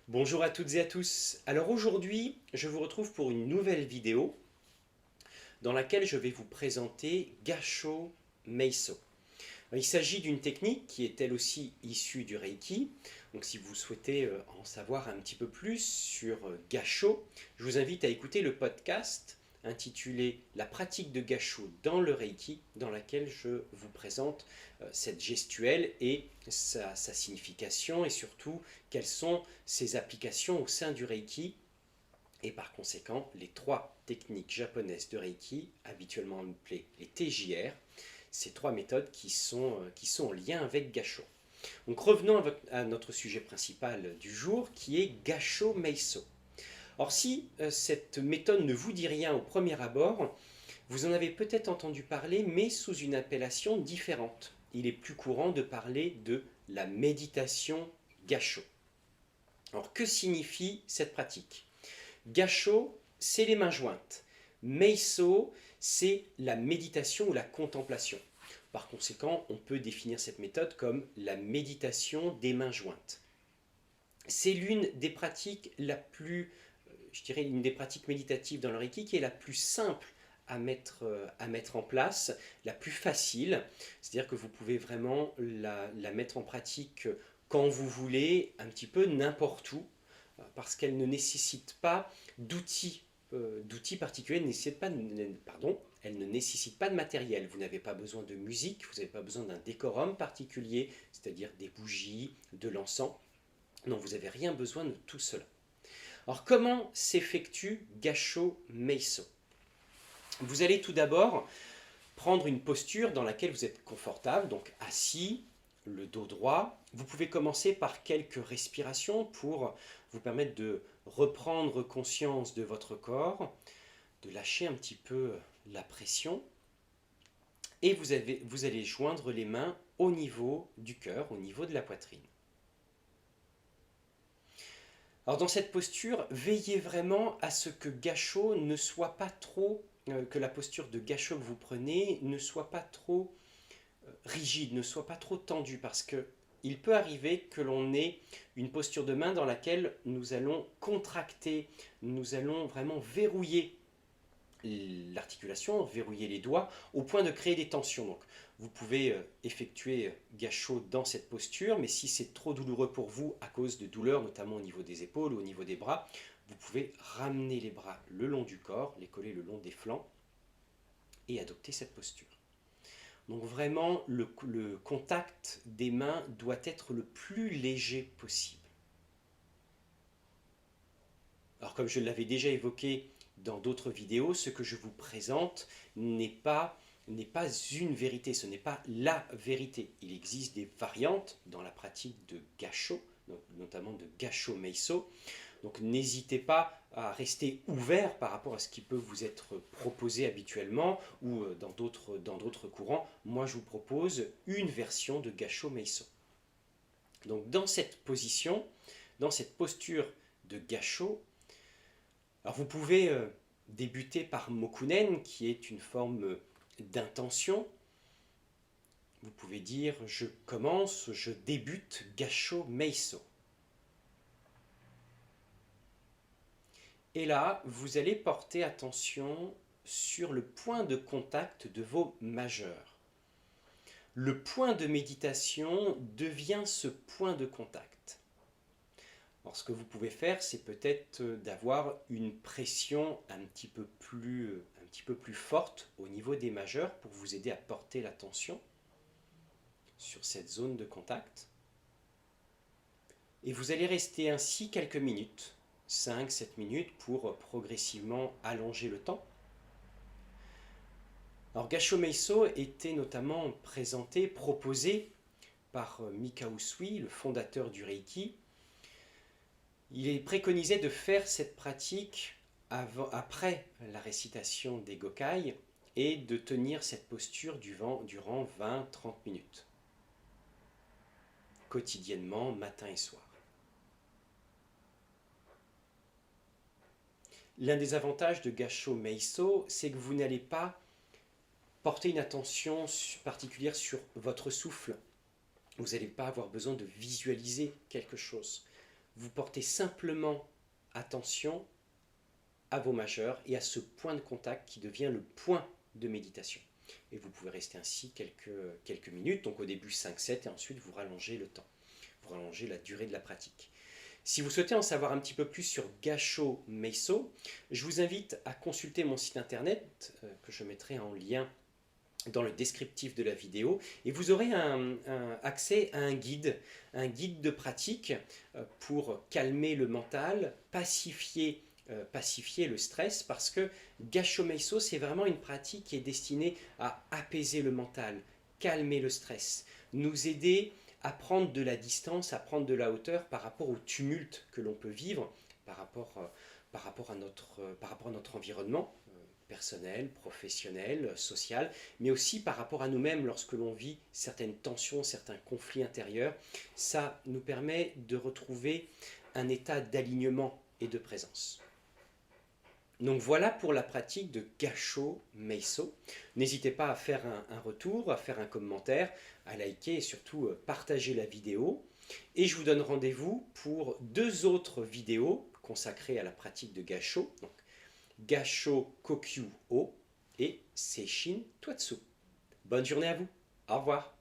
Bonjour à toutes et à tous. Alors aujourd'hui, je vous retrouve pour une nouvelle vidéo dans laquelle je vais vous présenter Gassho Meiso. Il s'agit d'une technique qui est elle aussi issue du Reiki. Donc si vous souhaitez en savoir un petit peu plus sur Gassho, je vous invite à écouter le podcast intitulé La pratique de Gassho dans le Reiki, dans laquelle je vous présente cette gestuelle et sa signification et surtout quelles sont ses applications au sein du Reiki et par conséquent les trois techniques japonaises de Reiki, habituellement appelées les TJR, ces trois méthodes qui sont en lien avec Gassho. Donc revenons à notre sujet principal du jour qui est Gassho Meiso. Or si cette méthode ne vous dit rien au premier abord, vous en avez peut-être entendu parler mais sous une appellation différente. Il est plus courant de parler de la méditation Gassho. Alors que signifie cette pratique? Gassho, c'est les mains jointes. Meiso, c'est la méditation ou la contemplation. Par conséquent, on peut définir cette méthode comme la méditation des mains jointes. C'est l'une des pratiques la plus, je dirais, une des pratiques méditatives dans le Reiki qui est la plus simple à mettre en place, la plus facile. C'est-à-dire que vous pouvez vraiment la mettre en pratique quand vous voulez, un petit peu n'importe où, parce qu'elle ne nécessite pas d'outils particuliers, elle ne nécessite pas de matériel. Vous n'avez pas besoin de musique, vous n'avez pas besoin d'un décorum particulier, c'est-à-dire des bougies, de l'encens. Non, vous n'avez rien besoin de tout cela. Alors comment s'effectue Gassho Meiso? Vous allez tout d'abord prendre une posture dans laquelle vous êtes confortable, donc assis, le dos droit. Vous pouvez commencer par quelques respirations pour vous permettre de reprendre conscience de votre corps, de lâcher un petit peu la pression. Et vous allez joindre les mains au niveau du cœur, au niveau de la poitrine. Alors dans cette posture, veillez vraiment à ce que Gassho ne soit pas trop, que la posture de Gassho que vous prenez ne soit pas trop rigide, ne soit pas trop tendue, parce que il peut arriver que l'on ait une posture de main dans laquelle nous allons contracter, nous allons vraiment verrouiller l'articulation, verrouiller les doigts, au point de créer des tensions. Donc, vous pouvez effectuer Gassho dans cette posture, mais si c'est trop douloureux pour vous à cause de douleurs, notamment au niveau des épaules ou au niveau des bras, vous pouvez ramener les bras le long du corps, les coller le long des flancs et adopter cette posture. Donc vraiment, le contact des mains doit être le plus léger possible. Alors comme je l'avais déjà évoqué dans d'autres vidéos, ce que je vous présente n'est pas une vérité, ce n'est pas la vérité. Il existe des variantes dans la pratique de Gassho, notamment de Gassho Meiso. Donc n'hésitez pas à rester ouvert par rapport à ce qui peut vous être proposé habituellement ou dans d'autres courants. Moi je vous propose une version de Gassho Meiso. Donc dans cette position, dans cette posture de Gassho, alors vous pouvez débuter par Mokunen, qui est une forme d'intention. Vous pouvez dire je commence, je débute Gassho Meiso. Et là, vous allez porter attention sur le point de contact de vos majeurs. Le point de méditation devient ce point de contact. Alors, ce que vous pouvez faire, c'est peut-être d'avoir une pression un petit peu plus forte au niveau des majeurs pour vous aider à porter l'attention sur cette zone de contact. Et vous allez rester ainsi quelques minutes, 5-7 minutes, pour progressivement allonger le temps. Alors Gassho Meiso était notamment proposé par Mikao Usui, le fondateur du Reiki. Il est préconisé de faire cette pratique après la récitation des Gokai et de tenir cette posture durant 20-30 minutes, quotidiennement, matin et soir. L'un des avantages de Gassho Meiso, c'est que vous n'allez pas porter une attention particulière sur votre souffle. Vous n'allez pas avoir besoin de visualiser quelque chose. vous portez simplement attention à vos majeurs et à ce point de contact qui devient le point de méditation. Et vous pouvez rester ainsi quelques minutes, donc au début 5-7 et ensuite vous rallongez le temps, vous rallongez la durée de la pratique. Si vous souhaitez en savoir un petit peu plus sur Gassho Meiso, je vous invite à consulter mon site internet que je mettrai en lien dans le descriptif de la vidéo et vous aurez accès à un guide de pratique pour calmer le mental, pacifier le stress, parce que Gassho Meiso, c'est vraiment une pratique qui est destinée à apaiser le mental, calmer le stress, nous aider à prendre de la distance, à prendre de la hauteur par rapport au tumulte que l'on peut vivre, par rapport à notre environnement personnel, professionnel, social, mais aussi par rapport à nous-mêmes lorsque l'on vit certaines tensions, certains conflits intérieurs. Ça nous permet de retrouver un état d'alignement et de présence. Donc voilà pour la pratique de Gassho Meiso. N'hésitez pas à faire un retour, à faire un commentaire, à liker et surtout partager la vidéo. Et je vous donne rendez-vous pour 2 autres vidéos consacrées à la pratique de Gassho. Donc Gassho Kokyu O et Seishin Twatsu. Bonne journée à vous. Au revoir.